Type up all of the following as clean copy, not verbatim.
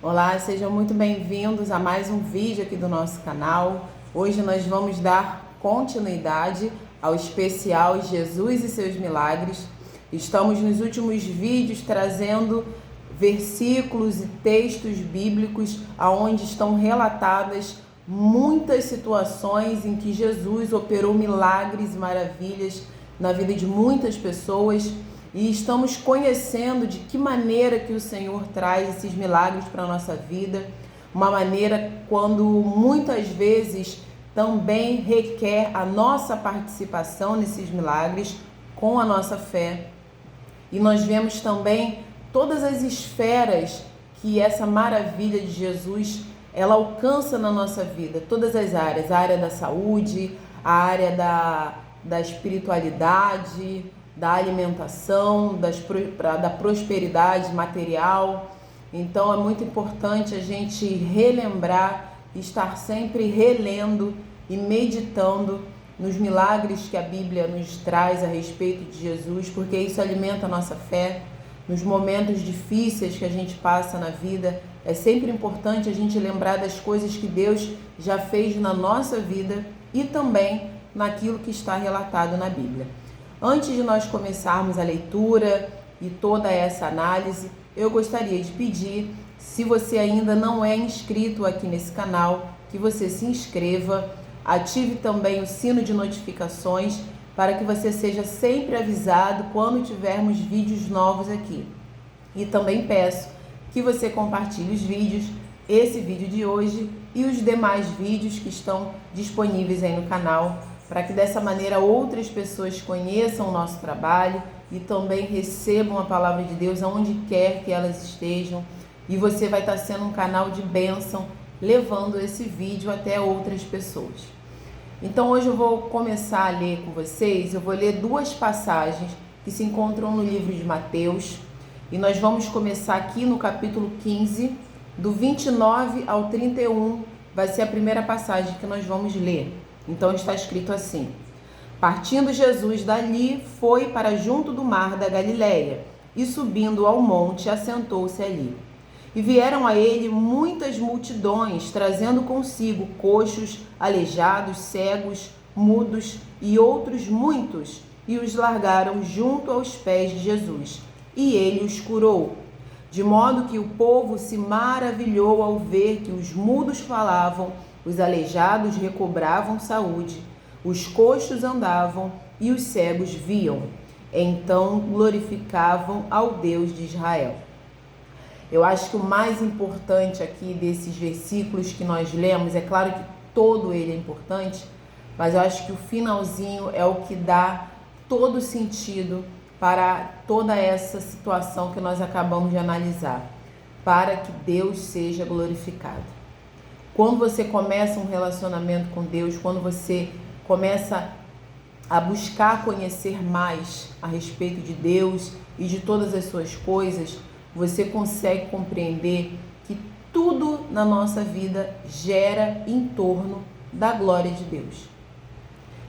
Olá, sejam muito bem-vindos a mais um vídeo aqui do nosso canal. Hoje nós vamos dar continuidade ao especial Jesus e seus milagres. Estamos nos últimos vídeos trazendo versículos e textos bíblicos onde estão relatadas muitas situações em que Jesus operou milagres e maravilhas na vida de muitas pessoas. E estamos conhecendo de que maneira que o Senhor traz esses milagres para a nossa vida. Uma maneira quando muitas vezes também requer a nossa participação nesses milagres com a nossa fé. E nós vemos também todas as esferas que essa maravilha de Jesus ela alcança na nossa vida. Todas as áreas, a área da saúde, a área da espiritualidade, da alimentação, da prosperidade material. Então é muito importante a gente relembrar, estar sempre relendo e meditando nos milagres que a Bíblia nos traz a respeito de Jesus, porque isso alimenta a nossa fé. Nos momentos difíceis que a gente passa na vida, é sempre importante a gente lembrar das coisas que Deus já fez na nossa vida e também naquilo que está relatado na Bíblia. Antes de nós começarmos a leitura e toda essa análise, eu gostaria de pedir, se você ainda não é inscrito aqui nesse canal, que você se inscreva, ative também o sino de notificações para que você seja sempre avisado quando tivermos vídeos novos aqui. E também peço que você compartilhe os vídeos, esse vídeo de hoje e os demais vídeos que estão disponíveis aí no canal, para que dessa maneira outras pessoas conheçam o nosso trabalho e também recebam a palavra de Deus aonde quer que elas estejam. E você vai estar sendo um canal de bênção, levando esse vídeo até outras pessoas. Então hoje eu vou começar a ler com vocês, eu vou ler duas passagens que se encontram no livro de Mateus. E nós vamos começar aqui no capítulo 15, do 29 ao 31, vai ser a primeira passagem que nós vamos ler. Então está escrito assim: partindo Jesus dali, foi para junto do mar da Galileia, e subindo ao monte, assentou-se ali. E vieram a ele muitas multidões, trazendo consigo coxos, aleijados, cegos, mudos e outros muitos, e os largaram junto aos pés de Jesus, e ele os curou. De modo que o povo se maravilhou ao ver que os mudos falavam, os aleijados recobravam saúde, os coxos andavam e os cegos viam. Então glorificavam ao Deus de Israel. Eu acho que o mais importante aqui desses versículos que nós lemos, é claro que todo ele é importante, mas eu acho que o finalzinho é o que dá todo sentido para toda essa situação que nós acabamos de analisar, para que Deus seja glorificado. Quando você começa um relacionamento com Deus, quando você começa a buscar conhecer mais a respeito de Deus e de todas as suas coisas, você consegue compreender que tudo na nossa vida gira em torno da glória de Deus.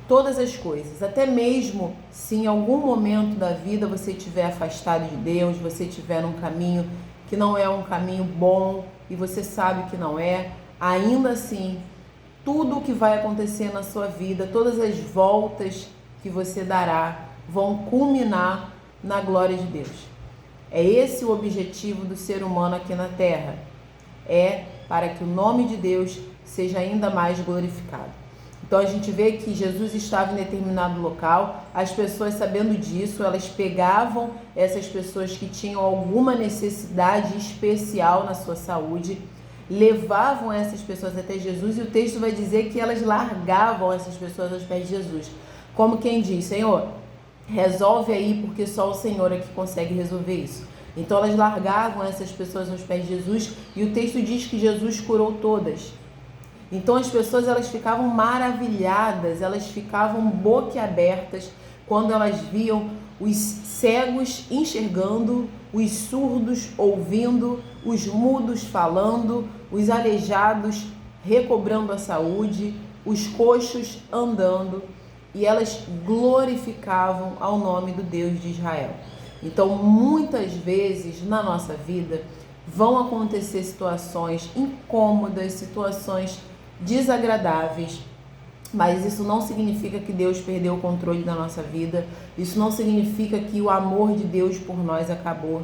Todas as coisas, até mesmo se em algum momento da vida você estiver afastado de Deus, você estiver num caminho que não é um caminho bom e você sabe que não é, ainda assim, tudo o que vai acontecer na sua vida, todas as voltas que você dará, vão culminar na glória de Deus. É esse o objetivo do ser humano aqui na Terra. É para que o nome de Deus seja ainda mais glorificado. Então a gente vê que Jesus estava em determinado local, as pessoas sabendo disso, elas pegavam essas pessoas que tinham alguma necessidade especial na sua saúde, levavam essas pessoas até Jesus, e o texto vai dizer que elas largavam essas pessoas aos pés de Jesus. Como quem diz: Senhor, resolve aí, porque só o Senhor é que consegue resolver isso. Então elas largavam essas pessoas aos pés de Jesus, e o texto diz que Jesus curou todas. Então as pessoas elas ficavam maravilhadas, elas ficavam boquiabertas quando elas viam os cegos enxergando, os surdos ouvindo, os mudos falando, os aleijados recobrando a saúde, os coxos andando, e elas glorificavam ao nome do Deus de Israel. Então, muitas vezes na nossa vida, vão acontecer situações incômodas, situações desagradáveis, mas isso não significa que Deus perdeu o controle da nossa vida, isso não significa que o amor de Deus por nós acabou,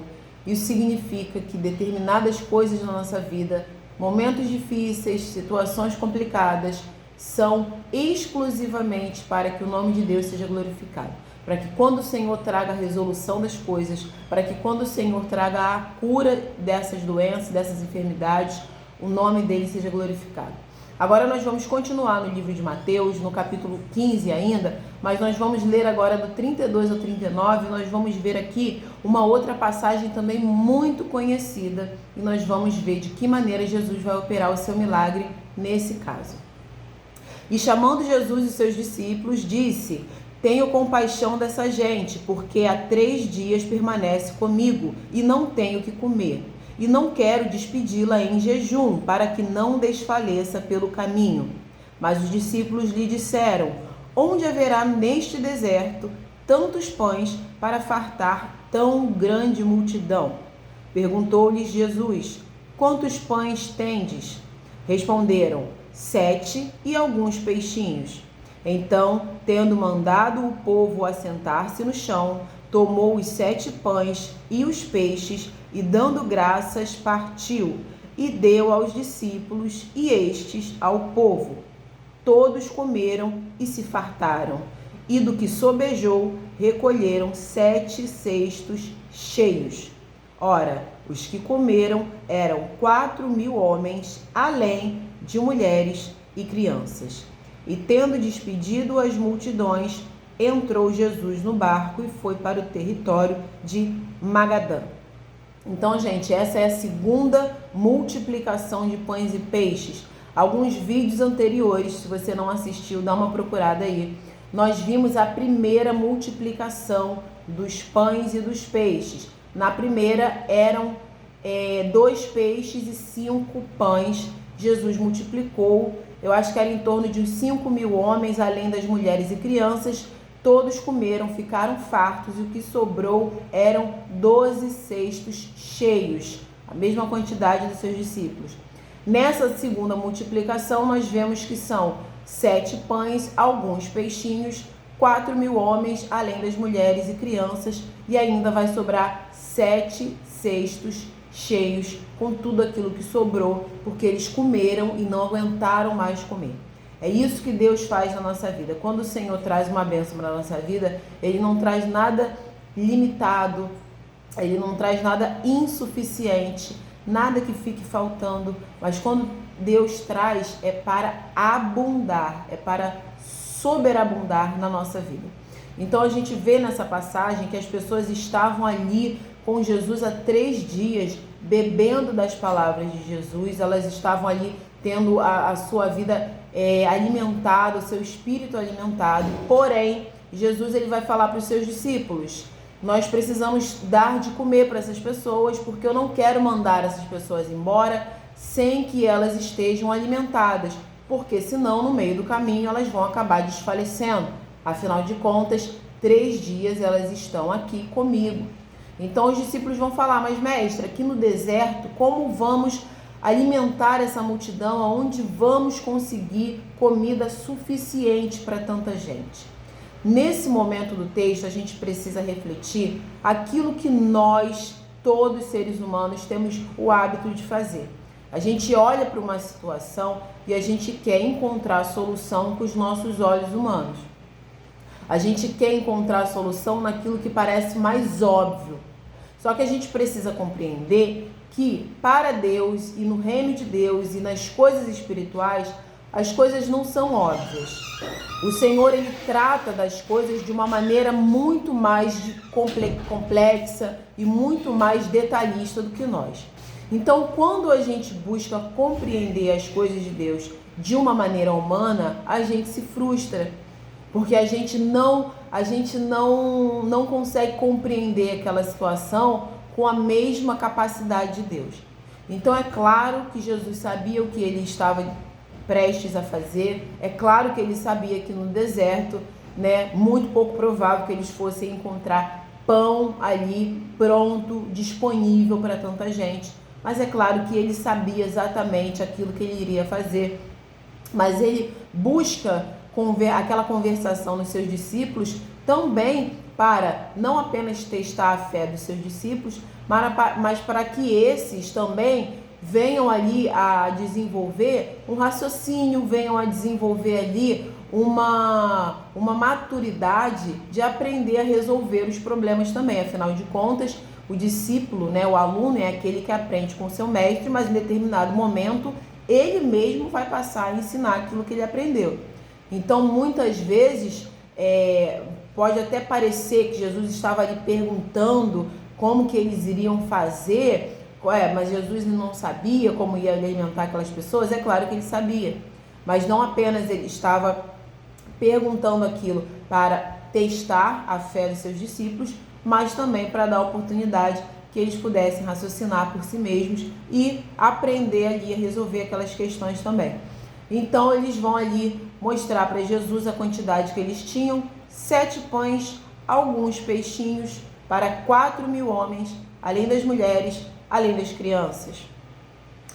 isso significa que determinadas coisas na nossa vida, momentos difíceis, situações complicadas, são exclusivamente para que o nome de Deus seja glorificado. Para que quando o Senhor traga a resolução das coisas, para que quando o Senhor traga a cura dessas doenças, dessas enfermidades, o nome dele seja glorificado. Agora nós vamos continuar no livro de Mateus, no capítulo 15 ainda, mas nós vamos ler agora do 32 ao 39, nós vamos ver aqui uma outra passagem também muito conhecida e nós vamos ver de que maneira Jesus vai operar o seu milagre nesse caso. E chamando Jesus e seus discípulos, disse: tenho compaixão dessa gente, porque há 3 dias permanece comigo e não tenho o que comer. E não quero despedi-la em jejum, para que não desfaleça pelo caminho. Mas os discípulos lhe disseram: onde haverá neste deserto tantos pães para fartar tão grande multidão? Perguntou-lhes Jesus: quantos pães tendes? Responderam: 7 e alguns peixinhos. Então, tendo mandado o povo assentar-se no chão, tomou os 7 pães e os peixes, e dando graças, partiu, e deu aos discípulos, e estes ao povo. Todos comeram e se fartaram, e do que sobejou, recolheram 7 cestos cheios. Ora, os que comeram eram 4.000 homens, além de mulheres e crianças. E tendo despedido as multidões, entrou Jesus no barco e foi para o território de Magadã. Então, gente, essa é a segunda multiplicação de pães e peixes. Alguns vídeos anteriores, se você não assistiu, dá uma procurada aí. Nós vimos a primeira multiplicação dos pães e dos peixes. Na primeira eram 2 peixes e 5 pães. Jesus multiplicou, eu acho que era em torno de uns 5.000 homens, além das mulheres e crianças. Todos comeram, ficaram fartos, e o que sobrou eram 12 cestos cheios, a mesma quantidade dos seus discípulos. Nessa segunda multiplicação, nós vemos que são 7 pães, alguns peixinhos, 4.000 homens, além das mulheres e crianças, e ainda vai sobrar 7 cestos cheios com tudo aquilo que sobrou, porque eles comeram e não aguentaram mais comer. É isso que Deus faz na nossa vida. Quando o Senhor traz uma bênção para a nossa vida, Ele não traz nada limitado, Ele não traz nada insuficiente, nada que fique faltando, mas quando Deus traz é para abundar, é para sobreabundar na nossa vida. Então a gente vê nessa passagem que as pessoas estavam ali com Jesus há 3 dias, bebendo das palavras de Jesus, elas estavam ali tendo a sua vida alimentada, o seu espírito alimentado. Porém, Jesus ele vai falar para os seus discípulos: nós precisamos dar de comer para essas pessoas, porque eu não quero mandar essas pessoas embora sem que elas estejam alimentadas, porque senão no meio do caminho elas vão acabar desfalecendo. Afinal de contas, 3 dias elas estão aqui comigo. Então os discípulos vão falar: mas mestre, aqui no deserto, como vamos alimentar essa multidão? Aonde vamos conseguir comida suficiente para tanta gente? Nesse momento do texto, a gente precisa refletir aquilo que nós, todos seres humanos, temos o hábito de fazer. A gente olha para uma situação e a gente quer encontrar a solução com os nossos olhos humanos. A gente quer encontrar a solução naquilo que parece mais óbvio. Só que a gente precisa compreender que para Deus e no reino de Deus e nas coisas espirituais, as coisas não são óbvias. O Senhor ele trata das coisas de uma maneira muito mais complexa e muito mais detalhista do que nós. Então, quando a gente busca compreender as coisas de Deus de uma maneira humana, a gente se frustra, porque a gente não consegue compreender aquela situação com a mesma capacidade de Deus. Então é claro que Jesus sabia o que ele estava prestes a fazer, é claro que ele sabia que no deserto, muito pouco provável que eles fossem encontrar pão ali pronto, disponível para tanta gente. mas é claro que ele sabia exatamente aquilo que ele iria fazer. Mas ele busca aquela conversação nos seus discípulos também para não apenas testar a fé dos seus discípulos, mas para que esses também venham ali a desenvolver um raciocínio, venham a desenvolver ali uma maturidade de aprender a resolver os problemas também. Afinal de contas, o discípulo, né, o aluno é aquele que aprende com o seu mestre, mas em determinado momento ele mesmo vai passar a ensinar aquilo que ele aprendeu. Então, muitas vezes, pode até parecer que Jesus estava ali perguntando como que eles iriam fazer, mas Jesus não sabia como ia alimentar aquelas pessoas. É claro que ele sabia, mas não apenas ele estava perguntando aquilo para testar a fé dos seus discípulos, mas também para dar oportunidade que eles pudessem raciocinar por si mesmos e aprender ali a resolver aquelas questões também. Então eles vão ali mostrar para Jesus a quantidade que eles tinham: 7 pães, alguns peixinhos para 4.000 homens, além das mulheres, além das crianças.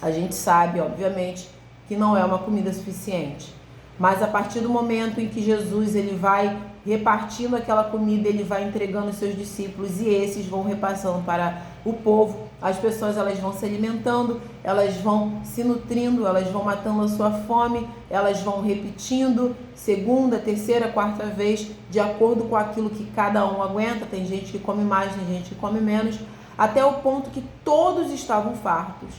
A gente sabe, obviamente, que não é uma comida suficiente, mas a partir do momento em que Jesus ele vai repartindo aquela comida, ele vai entregando os seus discípulos e esses vão repassando para o povo. As pessoas elas vão se alimentando, elas vão se nutrindo, elas vão matando a sua fome, elas vão repetindo segunda, terceira, quarta vez, de acordo com aquilo que cada um aguenta. Tem gente que come mais, tem gente que come menos, até o ponto que todos estavam fartos,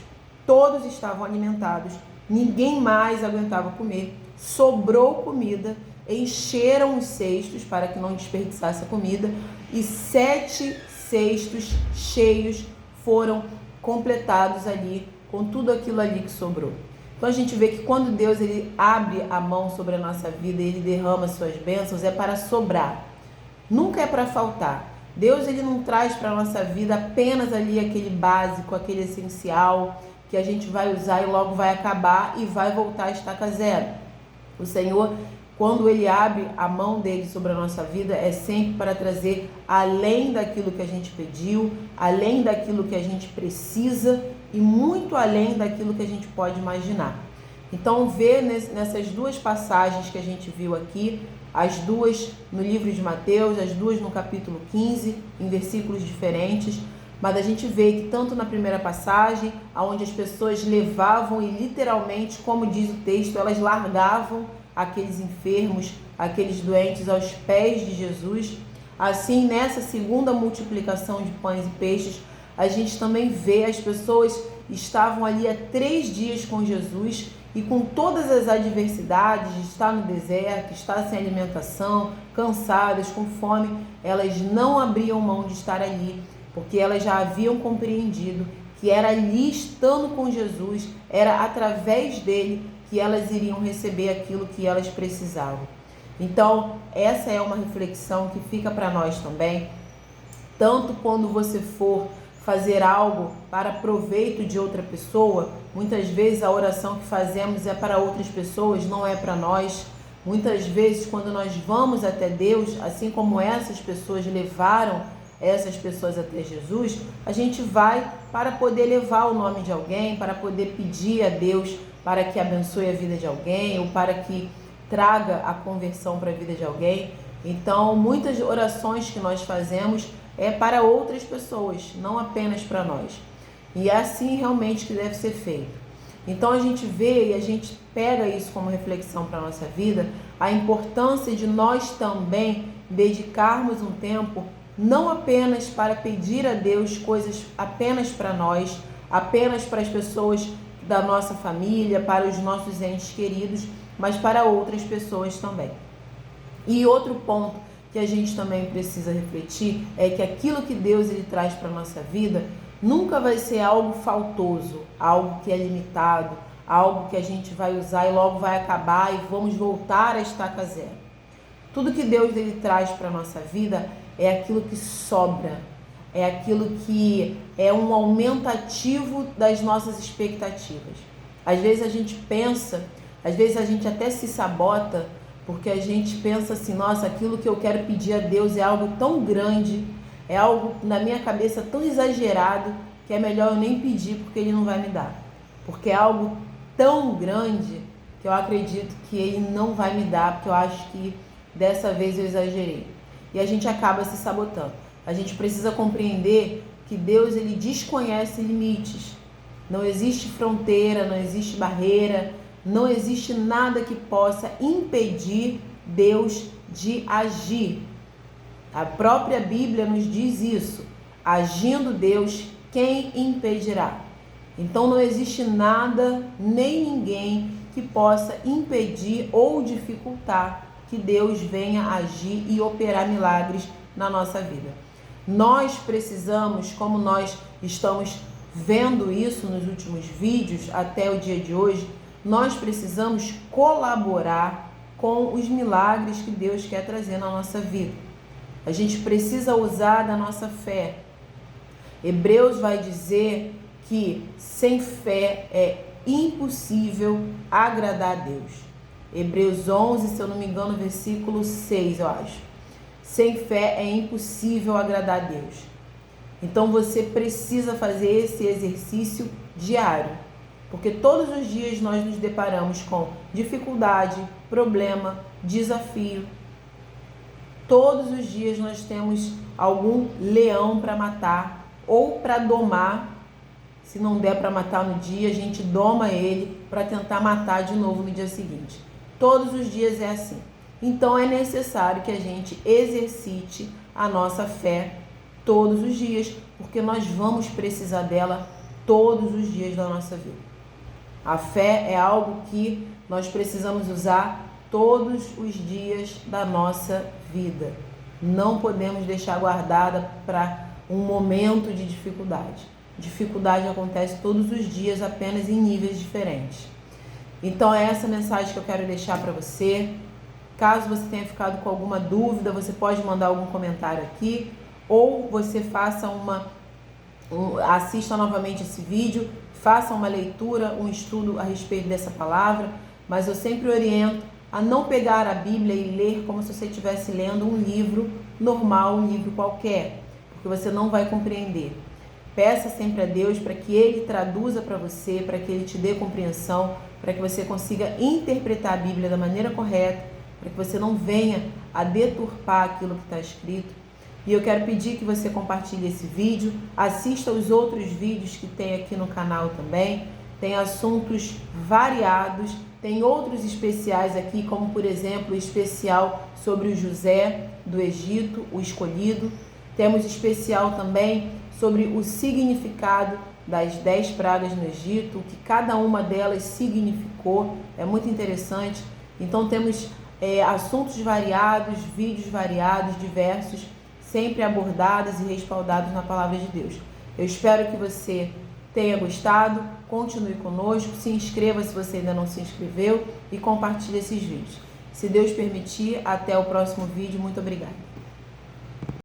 todos estavam alimentados, ninguém mais aguentava comer, sobrou comida. Encheram os cestos para que não desperdiçasse a comida e 7 cestos cheios foram completados ali com tudo aquilo ali que sobrou. Então a gente vê que quando Deus ele abre a mão sobre a nossa vida, ele derrama suas bênçãos, é para sobrar, nunca é para faltar. Deus ele não traz para a nossa vida apenas ali aquele básico, aquele essencial que a gente vai usar e logo vai acabar e vai voltar a estaca zero. O Senhor, quando ele abre a mão dele sobre a nossa vida, é sempre para trazer além daquilo que a gente pediu, além daquilo que a gente precisa e muito além daquilo que a gente pode imaginar. Então, vê nessas duas passagens que a gente viu aqui, as duas no livro de Mateus, as duas no capítulo 15, em versículos diferentes, mas a gente vê que tanto na primeira passagem, onde as pessoas levavam e literalmente, como diz o texto, elas largavam aqueles enfermos, aqueles doentes aos pés de Jesus. Assim, nessa segunda multiplicação de pães e peixes, a gente também vê as pessoas estavam ali há 3 dias com Jesus e com todas as adversidades de estar no deserto, estar sem alimentação, cansadas, com fome, elas não abriam mão de estar ali, porque elas já haviam compreendido que era ali estando com Jesus, era através dele que elas iriam receber aquilo que elas precisavam. Então, essa é uma reflexão que fica para nós também, tanto quando você for fazer algo para proveito de outra pessoa. Muitas vezes a oração que fazemos é para outras pessoas, não é para nós. Muitas vezes quando nós vamos até Deus, assim como essas pessoas levaram essas pessoas até Jesus, a gente vai para poder levar o nome de alguém, para poder pedir a Deus para que abençoe a vida de alguém ou para que traga a conversão para a vida de alguém. Então, muitas orações que nós fazemos é para outras pessoas, não apenas para nós. E é assim realmente que deve ser feito. Então, a gente vê e a gente pega isso como reflexão para a nossa vida, a importância de nós também dedicarmos um tempo não apenas para pedir a Deus coisas apenas para nós, apenas para as pessoas da nossa família, para os nossos entes queridos, mas para outras pessoas também. E outro ponto que a gente também precisa refletir é que aquilo que Deus ele traz para a nossa vida nunca vai ser algo faltoso, algo que é limitado, algo que a gente vai usar e logo vai acabar e vamos voltar a estaca zero. Tudo que Deus ele traz para a nossa vida é aquilo que sobra, é aquilo que é um aumentativo das nossas expectativas. Às vezes a gente pensa, às vezes a gente até se sabota, porque a gente pensa assim, nossa, aquilo que eu quero pedir a Deus é algo tão grande, é algo na minha cabeça tão exagerado, que é melhor eu nem pedir porque Ele não vai me dar. Porque é algo tão grande que eu acredito que Ele não vai me dar, porque eu acho que dessa vez eu exagerei. E a gente acaba se sabotando. A gente precisa compreender que Deus, Ele desconhece limites. Não existe fronteira, não existe barreira, não existe nada que possa impedir Deus de agir. A própria Bíblia nos diz isso. Agindo Deus, quem impedirá? Então não existe nada, nem ninguém que possa impedir ou dificultar que Deus venha agir e operar milagres na nossa vida. Nós precisamos, como nós estamos vendo isso nos últimos vídeos até o dia de hoje, nós precisamos colaborar com os milagres que Deus quer trazer na nossa vida. A gente precisa usar da nossa fé. Hebreus vai dizer que sem fé é impossível agradar a Deus. Hebreus 11, se eu não me engano, versículo 6, eu acho. Sem fé é impossível agradar a Deus. Então você precisa fazer esse exercício diário, porque todos os dias nós nos deparamos com dificuldade, problema, desafio. Todos os dias nós temos algum leão para matar ou para domar. Se não der para matar no dia, a gente doma ele para tentar matar de novo no dia seguinte. Todos os dias é assim. Então é necessário que a gente exercite a nossa fé todos os dias, porque nós vamos precisar dela todos os dias da nossa vida. A fé é algo que nós precisamos usar todos os dias da nossa vida. Não podemos deixar guardada para um momento de dificuldade. Dificuldade acontece todos os dias, apenas em níveis diferentes. Então é essa mensagem que eu quero deixar para você. Caso você tenha ficado com alguma dúvida, você pode mandar algum comentário aqui, ou você faça assista novamente esse vídeo, faça uma leitura, um estudo a respeito dessa palavra, mas eu sempre oriento a não pegar a Bíblia e ler como se você estivesse lendo um livro normal, um livro qualquer, porque você não vai compreender. Peça sempre a Deus para que Ele traduza para você, para que Ele te dê compreensão, para que você consiga interpretar a Bíblia da maneira correta, para que você não venha a deturpar aquilo que está escrito. E eu quero pedir que você compartilhe esse vídeo, assista os outros vídeos que tem aqui no canal também. Tem assuntos variados, tem outros especiais aqui, como por exemplo o especial sobre o José do Egito, o escolhido. Temos especial também sobre o significado das 10 pragas no Egito, o que cada uma delas significou. É muito interessante. Então temos assuntos variados, vídeos variados, diversos, sempre abordados e respaldados na palavra de Deus. Eu espero que você tenha gostado, continue conosco, se inscreva se você ainda não se inscreveu e compartilhe esses vídeos. Se Deus permitir, até o próximo vídeo. Muito obrigada.